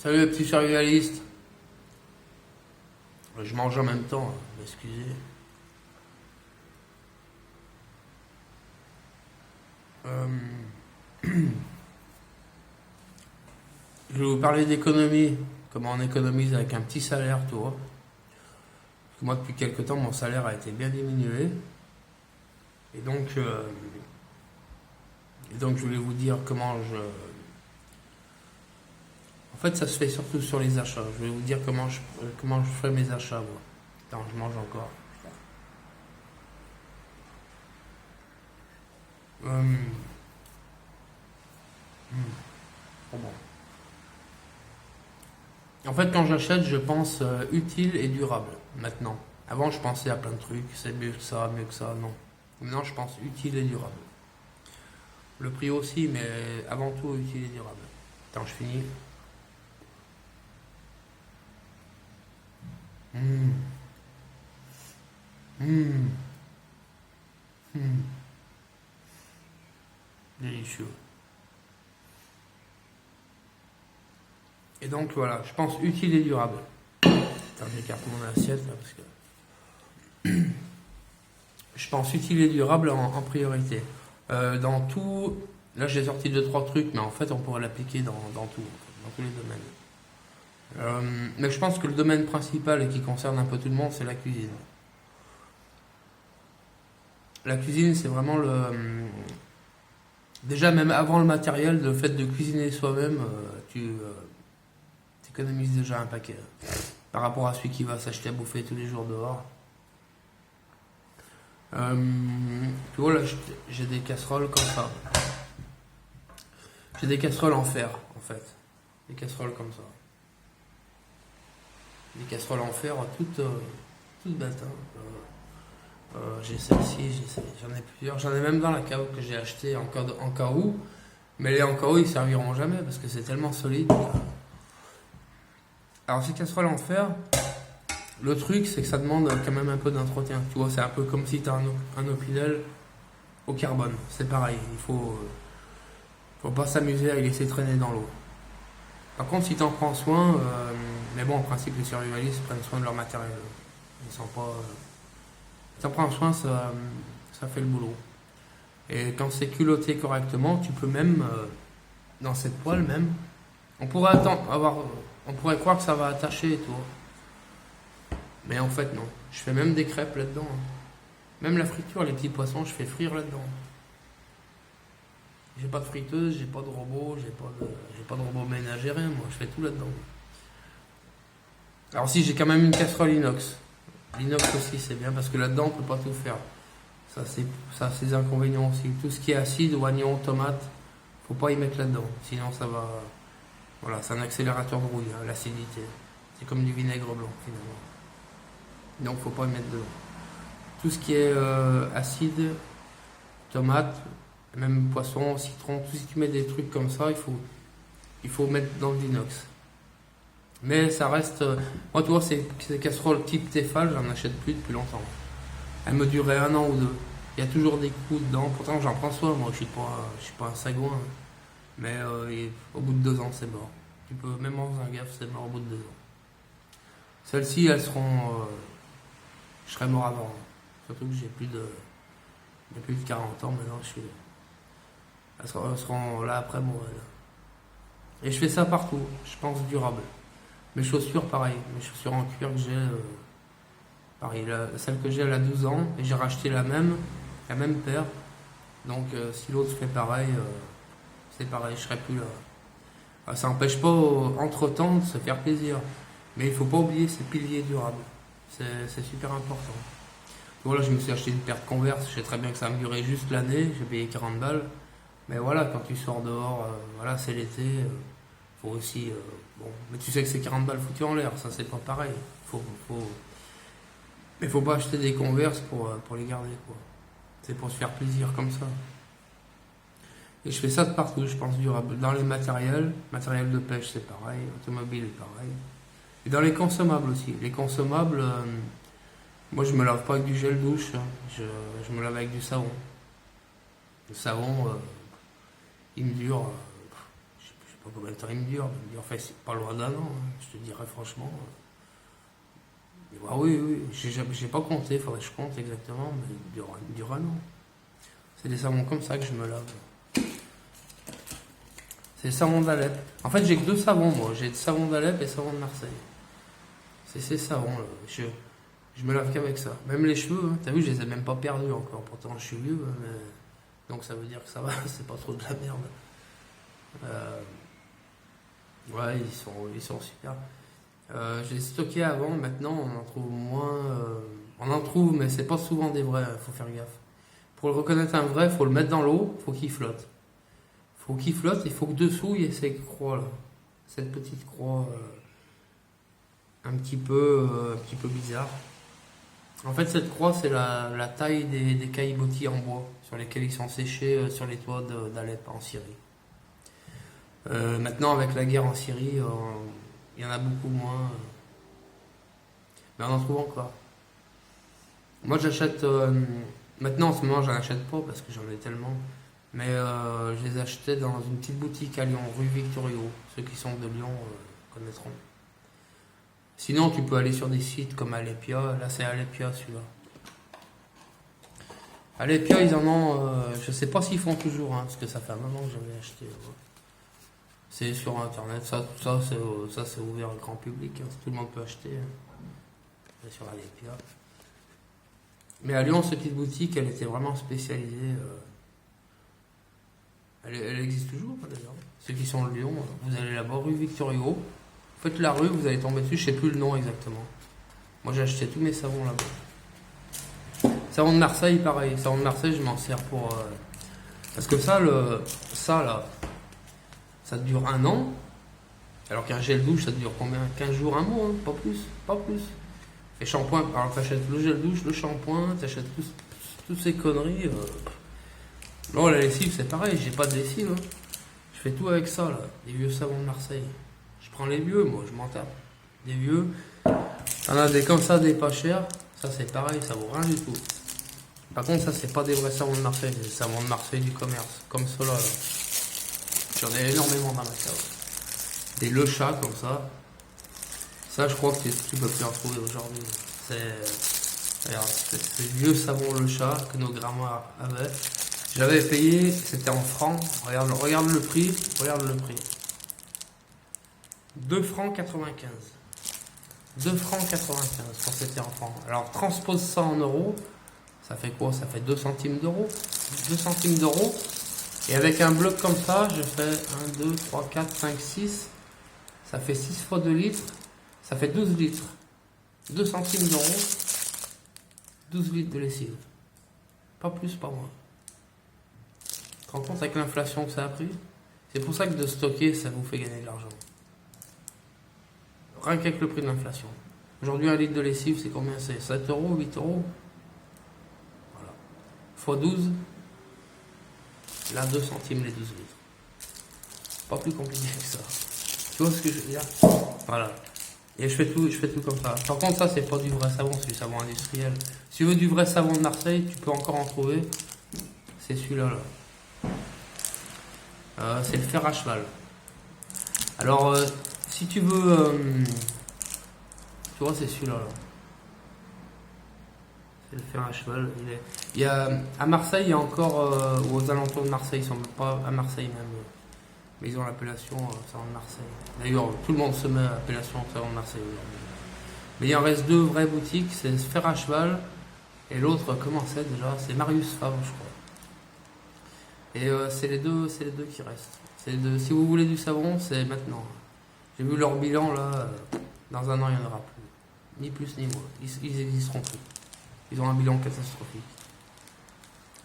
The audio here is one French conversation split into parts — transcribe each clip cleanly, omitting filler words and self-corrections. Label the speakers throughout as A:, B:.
A: Salut les petits survivalistes. Je mange en même temps, excusez. Je vais vous parler d'économie, comment on économise avec un petit salaire, tu vois. Parce que moi, depuis quelques temps, mon salaire a été bien diminué. Et donc, je voulais vous dire comment je... En fait, ça se fait surtout sur les achats. Je vais vous dire comment je fais mes achats, moi. Attends, je mange encore. Oh bon. En fait, quand j'achète, je pense utile et durable, maintenant. Avant, je pensais à plein de trucs, c'est mieux que ça, non. Maintenant, je pense utile et durable. Le prix aussi, mais avant tout, utile et durable. Attends, je finis. Mmh. Mmh. Mmh. Délicieux. Et donc voilà, je pense utile et durable. Attends, j'écarte mon assiette là parce que. Je pense utile et durable en priorité. Dans tout. Là j'ai sorti 2-3 trucs, mais en fait on pourrait l'appliquer dans tout, dans tous les domaines. Mais je pense que le domaine principal et qui concerne un peu tout le monde, c'est la cuisine. La cuisine, c'est vraiment le. Déjà, même avant le matériel, le fait de cuisiner soi-même, tu économises déjà un paquet. Par rapport à celui qui va s'acheter à bouffer tous les jours dehors. Tu vois, là, j'ai des casseroles comme ça. J'ai des casseroles en fer, en fait. Des casseroles comme ça. Des casseroles en fer, toutes bêtes. J'ai celle-ci, j'en ai plusieurs. J'en ai même dans la cave que j'ai acheté en cas où. Mais les en cas où, ils serviront jamais parce que c'est tellement solide. Alors, ces casseroles en fer, le truc, c'est que ça demande quand même un peu d'entretien. Tu vois, c'est un peu comme si tu as un opinel au carbone. C'est pareil, il faut pas s'amuser à les laisser traîner dans l'eau. Par contre, si tu en prends soin, mais bon, en principe, les survivalistes prennent soin de leur matériel. Ils sont pas. Si tu en prends soin, ça fait le boulot. Et quand c'est culotté correctement, tu peux même, dans cette poêle même, on pourrait croire que ça va attacher et tout. Mais en fait, non. Je fais même des crêpes là-dedans. Même la friture, les petits poissons, je fais frire là-dedans. J'ai pas de friteuse, j'ai pas de robot, j'ai pas de robot ménager, rien. Moi, je fais tout là-dedans. Alors si, j'ai quand même une casserole inox. L'inox aussi, c'est bien parce que là-dedans, on peut pas tout faire. Ça a ses inconvénients aussi. Tout ce qui est acide, oignon, tomate, faut pas y mettre là-dedans. Sinon, ça va... Voilà, c'est un accélérateur de rouille, hein, l'acidité. C'est comme du vinaigre blanc, finalement. Donc, faut pas y mettre dedans. Tout ce qui est acide, tomate, même poisson, citron, tout ce qui met des trucs comme ça, il faut mettre dans l'inox. Mais ça reste... moi, tu vois, ces casseroles type Tefal, j'en achète plus depuis longtemps. Elles me duraient 1 an ou 2. Il y a toujours des coups dedans. Pourtant, j'en prends soin. Moi, je suis pas un sagouin. Hein. Mais au bout de 2 ans, c'est mort. Tu peux, même en faisant gaffe, c'est mort au bout de 2 ans. Celles-ci, elles seront... je serai mort avant. Surtout que j'ai plus de 40 ans maintenant. Elles seront là après moi. Et je fais ça partout. Je pense durable. Mes chaussures, pareil. Mes chaussures en cuir que j'ai... pareil, celle que j'ai, elle a 12 ans. Et j'ai racheté la même paire. Donc, si l'autre fait pareil, c'est pareil, je serai plus là. Ça n'empêche pas, entre-temps, de se faire plaisir. Mais il faut pas oublier ces piliers durables. C'est super important. Voilà, je me suis acheté une paire de Converse. Je sais très bien que ça va me durer juste l'année. J'ai payé 40 balles. Mais voilà, quand tu sors dehors, voilà, c'est l'été. Faut aussi... bon, mais tu sais que c'est 40 balles foutues en l'air. Ça, c'est pas pareil. Mais faut pas acheter des Converse pour les garder, quoi. C'est pour se faire plaisir comme ça. Et je fais ça de partout, je pense durable. Dans les matériel de pêche, c'est pareil. Automobile, pareil. Et dans les consommables aussi. Les consommables, moi, je me lave pas avec du gel douche. Hein. Je me lave avec du savon. Le savon, il me dure, je sais Combien de temps il me dure? Il me dure, enfin, c'est pas loin d'un an, hein, je te dirais franchement. Et bah oui, oui, j'ai pas compté, faudrait que je compte exactement, mais il me dure un an. C'est des savons comme ça que je me lave. C'est le savon d'Alep. En fait, j'ai que deux savons, moi. J'ai le savon d'Alep et le savon de Marseille. C'est ces savons-là. Je me lave qu'avec ça. Même les cheveux, hein. T'as vu, je les ai même pas perdus encore. Pourtant, je suis vieux, hein, mais... Donc ça veut dire que ça va, c'est pas trop de la merde. Euh, Ouais, ils sont super. J'ai stocké avant, maintenant on en trouve moins. On en trouve, mais c'est pas souvent des vrais, faut faire gaffe. Pour le reconnaître un vrai, faut le mettre dans l'eau, faut qu'il flotte. Faut qu'il flotte, il faut que dessous il y ait cette croix là. Cette petite croix un petit peu bizarre. En fait, cette croix, c'est la taille des caillebotis en bois sur lesquels ils sont séchés sur les toits d'Alep en Syrie. Maintenant, avec la guerre en Syrie, il y en a beaucoup moins. Mais on en trouve encore. Moi, j'achète. Maintenant, en ce moment, j'en achète pas parce que j'en ai tellement. Mais je les achetais dans une petite boutique à Lyon, rue Victor Hugo. Ceux qui sont de Lyon connaîtront. Sinon, tu peux aller sur des sites comme Alepia. Là, c'est Alepia celui-là. Alepia, ils en ont. Je sais pas s'ils font toujours, hein, parce que ça fait un moment que j'avais acheté. Ouais. C'est sur internet, ça c'est ouvert au grand public, hein, tout le monde peut acheter. Hein. Sur Alepia. Mais à Lyon, cette petite boutique, elle était vraiment spécialisée. Elle existe toujours d'ailleurs. Ceux qui sont de Lyon, vous allez là-bas, rue Victor Hugo. Faites la rue, vous allez tomber dessus, je sais plus le nom exactement. Moi j'ai acheté tous mes savons là-bas. Savon de Marseille, pareil. Savon de Marseille, je m'en sers pour. Parce que ça là. Ça dure un an, alors qu'un gel douche, ça dure combien? 15 jours, un mois, hein, pas plus, pas plus. Et shampoing, alors t'achètes le gel douche, le shampoing, t'achètes toutes ces conneries. Non, la lessive, c'est pareil, j'ai pas de lessive. Hein. Je fais tout avec ça, là, des vieux savons de Marseille. Je prends les vieux, moi, je m'en tape. Des vieux, t'en as des comme ça, des pas chers, ça c'est pareil, ça vaut rien du tout. Par contre, ça c'est pas des vrais savons de Marseille, c'est des savons de Marseille du commerce, comme ceux-là, là. J'en ai énormément dans ma cave. Des Le Chat comme ça. Ça, je crois que tu peux plus en trouver aujourd'hui. C'est vieux savon Le Chat que nos grands-mères avaient. J'avais payé, c'était en francs. Regarde le prix. Regarde le prix. 2 francs 95. 2 francs 95 quand c'était en francs. Alors transpose ça en euros. Ça fait quoi? Ça fait 2 centimes d'euros. 2 centimes d'euros. Et avec un bloc comme ça, je fais 1, 2, 3, 4, 5, 6. Ça fait 6 fois 2 litres. Ça fait 12 litres. 2 centimes d'euros. 12 litres de lessive. Pas plus, pas moins. Tu te rends compte avec l'inflation que ça a pris? C'est pour ça que de stocker, ça vous fait gagner de l'argent. Rien qu'avec le prix de l'inflation. Aujourd'hui, un litre de lessive, c'est combien? C'est 7 euros, 8 euros. Voilà. Fois 12. Là, 2 centimes les 12 litres. Pas plus compliqué que ça. Tu vois ce que je veux dire? Voilà. Et je fais tout comme ça. Par contre, ça, c'est pas du vrai savon, c'est du savon industriel. Si tu veux du vrai savon de Marseille, tu peux encore en trouver. C'est celui-là, là. C'est le fer à cheval. Alors, si tu veux... tu vois, c'est celui-là, là. C'est le fer à cheval. Il y a, à Marseille, il y a encore, ou aux alentours de Marseille, ils sont pas à Marseille même, mais ils ont l'appellation savon de Marseille. D'ailleurs, tout le monde se met à l'appellation savon de Marseille aujourd'hui. Mais il en reste 2 vraies boutiques, c'est le fer à cheval, et l'autre, comment c'est déjà? C'est Marius Favre, je crois. Et c'est les deux qui restent. Si vous voulez du savon, c'est maintenant. J'ai vu leur bilan là, dans un an, il n'y en aura plus. Ni plus ni moins. Ils existeront plus. Ils ont un bilan catastrophique.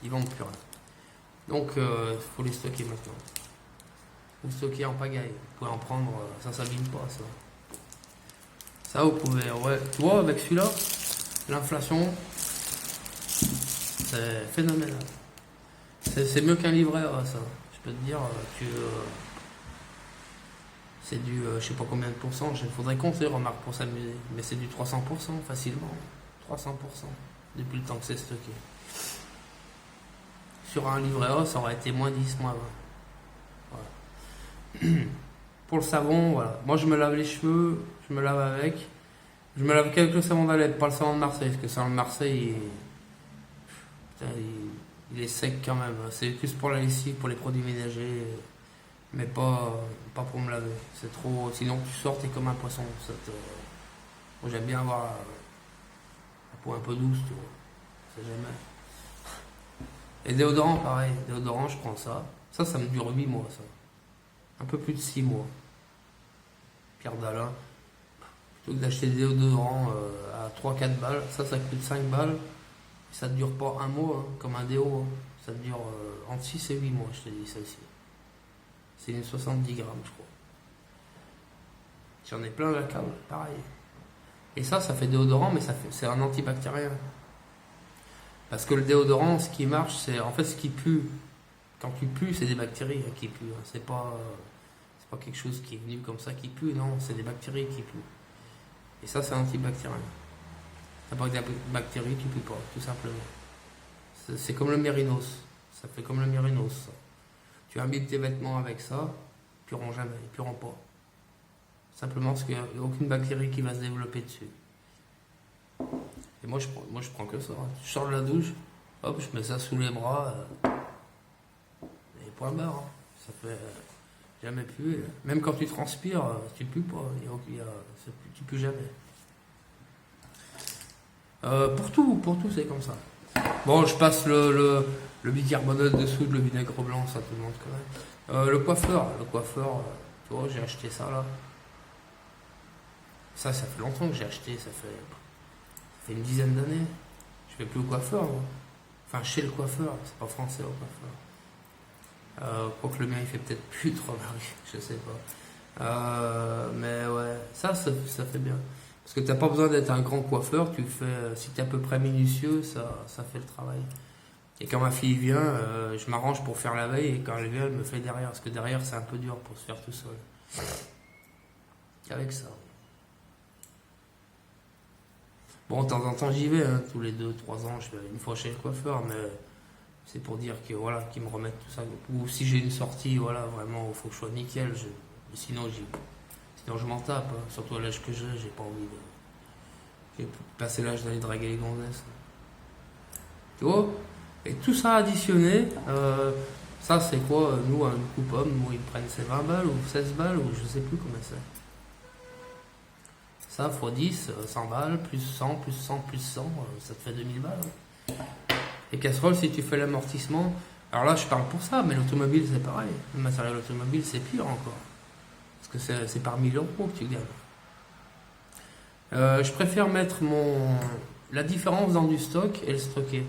A: Ils vendent plus rien. Donc, il faut les stocker maintenant. Vous stocker en pagaille. Vous pouvez en prendre, ça s'abîme pas, ça. Ça, vous pouvez, ouais. Tu vois, avec celui-là, l'inflation, c'est phénoménal. C'est mieux qu'un livret A, ça. Je peux te dire, c'est du, je sais pas combien de pourcents, il faudrait compter, remarque, pour s'amuser. Mais c'est du 300% facilement. 300%. Depuis le temps que c'est stocké. Sur un livret A, ça aurait été moins 10, moins 20. Voilà. Pour le savon, voilà. Moi, je me lave les cheveux, je me lave avec. Je me lave qu'avec le savon d'Alep, pas le savon de Marseille, parce que le savon de Marseille, putain, il est sec quand même. C'est plus pour la lessive, pour les produits ménagers, mais pas pour me laver. C'est trop. Sinon, tu sors, t'es comme un poisson. Moi, j'aime bien avoir la peau un peu douce, tu vois. C'est jamais. Et déodorant, pareil. Déodorant, je prends ça. Ça me dure 8 mois, ça. Un peu plus de 6 mois. Pierre Dalin. Plutôt que d'acheter des déodorants à 3-4 balles, ça coûte 5 balles. Et ça ne dure pas un mois, hein, comme un déo. Hein. Ça dure entre 6 et 8 mois, je te dis, ça ici. C'est une 70 grammes, je crois. J'en ai plein la cave, pareil. Et ça fait déodorant, mais c'est un antibactérien. Parce que le déodorant, ce qui marche, c'est en fait ce qui pue. Quand tu pues, c'est des bactéries qui puent. Hein. C'est pas quelque chose qui est venu comme ça qui pue, non, c'est des bactéries qui puent. Et ça, c'est antibactérien. T'as pas des bactéries, tu pues pas, tout simplement. C'est comme le mérinos. Ça fait comme le mérinos, ça. Tu imbibes tes vêtements avec ça, ils pueront jamais, ils pueront pas. Simplement parce qu'il n'y a aucune bactérie qui va se développer dessus. Et moi, je prends que ça. Hein. Je sors de la douche, hop, je mets ça sous les bras, et point barre. Hein. Ça fait jamais puer. Même quand tu transpires, tu pues pas. Tu pues jamais. Pour tout, c'est comme ça. Bon, je passe le bicarbonate dessous de le vinaigre blanc, ça tout le monde connaît. Le coiffeur, tu vois, j'ai acheté ça là. Ça fait longtemps que j'ai acheté, ça fait une dizaine d'années. Je vais plus au coiffeur, moi. Enfin, chez le coiffeur, c'est pas français au coiffeur. Quoique le mien il fait peut-être plus trop mari, je sais pas. Mais ouais, ça fait bien. Parce que t'as pas besoin d'être un grand coiffeur, tu le fais, si t'es à peu près minutieux, ça fait le travail. Et quand ma fille vient, je m'arrange pour faire la veille, et quand elle vient, elle me fait derrière, parce que derrière c'est un peu dur pour se faire tout seul. Qu'avec ça. Bon, de temps en temps j'y vais, hein, tous les 2-3 ans, je vais une fois chez le coiffeur, mais c'est pour dire que voilà, qu'ils me remettent tout ça. Ou si j'ai une sortie, voilà, vraiment, il faut que je sois nickel, sinon je m'en tape, hein. Surtout à l'âge que j'ai pas envie de. J'ai passé l'âge d'aller draguer les gonzesses. Tu vois? Et tout ça additionné, ça c'est quoi? Nous, un coupe homme, nous ils prennent ses 20 balles ou 16 balles, ou je sais plus combien c'est. Ça, x 10, 100 balles, plus 100, plus 100, plus 100, ça te fait 2000 balles. Hein. Et casserole, si tu fais l'amortissement, alors là je parle pour ça, mais l'automobile c'est pareil. Le matériel automobile c'est pire encore. Parce que c'est par 1000 euros que tu gagnes. Je préfère mettre la différence dans du stock et le stocker.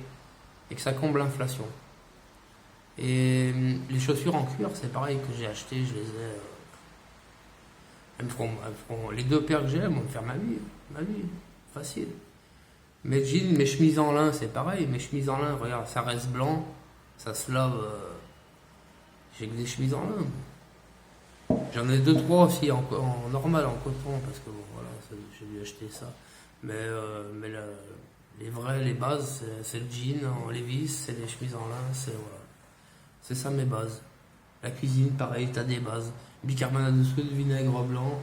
A: Et que ça comble l'inflation. Et les chaussures en cuir, c'est pareil que j'ai acheté, je les ai. Les 2 paires que j'ai, elles vont me faire ma vie, facile. Mes jeans, mes chemises en lin, c'est pareil. Mes chemises en lin, regarde, ça reste blanc, ça se lave. J'ai que des chemises en lin. J'en ai 2-3 aussi en normal, en coton, parce que bon, voilà, j'ai dû acheter ça. Mais les vrais, les bases, c'est le jean en Levi's, c'est les chemises en lin, c'est ça mes bases. La cuisine, pareil, t'as des bases. Bicarbonate de soude, vinaigre blanc,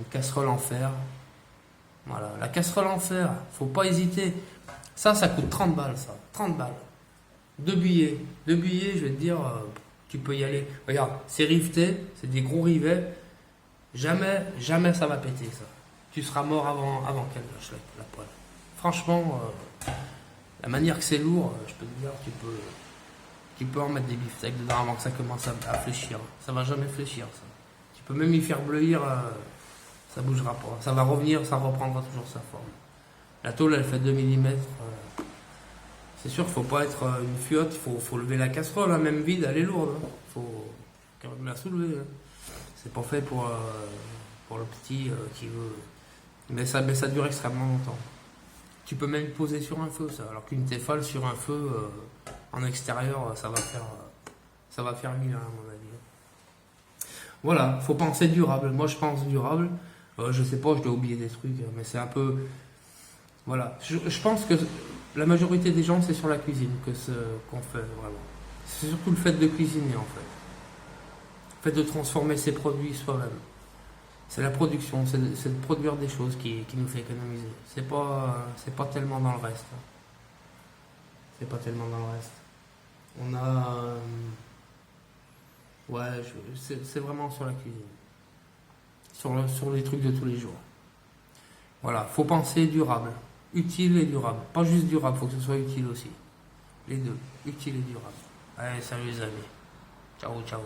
A: casserole en fer. Voilà, la casserole en fer, faut pas hésiter. Ça coûte 30 balles, ça. 30 balles. 2 billets. 2 billets, je vais te dire, tu peux y aller. Regarde, c'est riveté, c'est des gros rivets. Jamais ça va péter, ça. Tu seras mort avant qu'elle lâche la poêle. Franchement, la manière que c'est lourd, je peux te dire, tu peux en mettre des beefsteaks dedans avant que ça commence à fléchir. Ça va jamais fléchir, ça. Tu peux même y faire bleuir, ça bougera pas. Ça va revenir, ça reprendra toujours sa forme. La tôle, elle fait 2 mm. C'est sûr qu'il faut pas être une fiotte, il faut lever la casserole, hein, même vide, elle est lourde. Il faut quand même la soulever. Hein. C'est pas fait pour le petit qui veut. Mais ça dure extrêmement longtemps. Tu peux même poser sur un feu, ça. Alors qu'une Tefal sur un feu en extérieur, ça va faire 1000 à mon avis. Voilà, faut penser durable. Moi, je pense durable. Je sais pas, je dois oublier des trucs, mais c'est un peu. Voilà. Je pense que la majorité des gens, c'est sur la cuisine qu'on fait vraiment. C'est surtout le fait de cuisiner en fait. fait de transformer ses produits soi-même. C'est la production, c'est de produire des choses qui nous fait économiser. C'est pas tellement dans le reste. C'est pas tellement dans le reste. On a... ouais, c'est vraiment sur la cuisine. Sur les trucs de tous les jours. Voilà, faut penser durable. Utile et durable. Pas juste durable, faut que ce soit utile aussi. Les deux, utile et durable. Allez, salut les amis. Ciao, ciao.